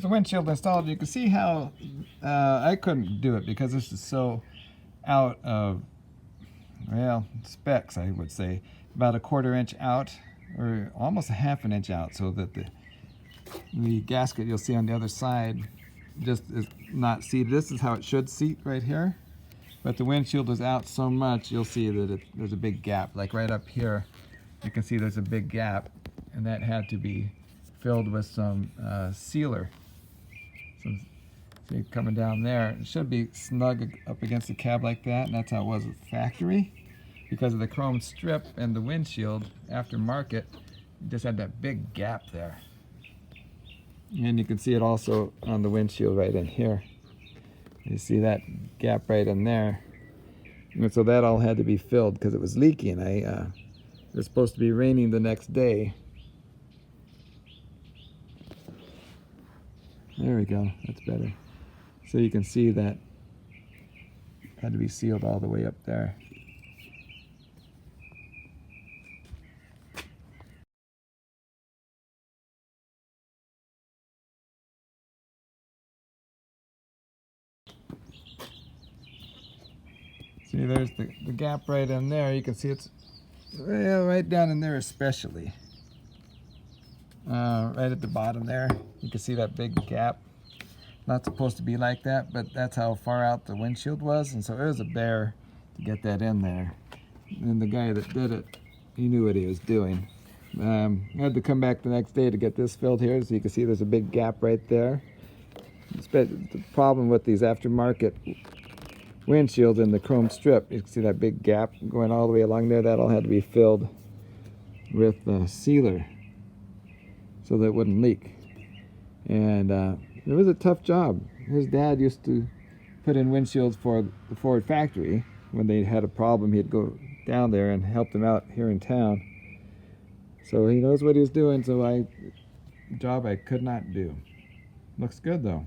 The windshield installed. You can see how I couldn't do it because this is so out of, well, specs, I would say. About a 1/4 inch out, or almost a 1/2 an inch out, so that the gasket you'll see on the other side just is not seated. This is how it should seat right here, but the windshield is out so much you'll see that there's a big gap. Like right up here, you can see there's a big gap, and that had to be filled with some sealer. See, coming down there, it should be snug up against the cab like that, and that's how it was at the factory. Because of the chrome strip and the windshield, aftermarket, it just had that big gap there. And you can see it also on the windshield right in here. You see that gap right in there. And so that all had to be filled because it was leaking. It was supposed to be raining the next day. There we go, that's better. So you can see that had to be sealed all the way up there. See, there's the gap right in there. You can see it's right down in there especially. Right at the bottom there, you can see that big gap. Not supposed to be like that, but that's how far out the windshield was, and so it was a bear to get that in there. And the guy that did it, he knew what he was doing. I had to come back the next day to get this filled here, so you can see there's a big gap right there. The problem with these aftermarket windshields and the chrome strip, you can see that big gap going all the way along there. That all had to be filled with sealer so that it wouldn't leak. And it was a tough job. His dad used to put in windshields for the Ford factory. When they had a problem, he'd go down there and help them out here in town. So he knows what he's doing, so job I could not do. Looks good though.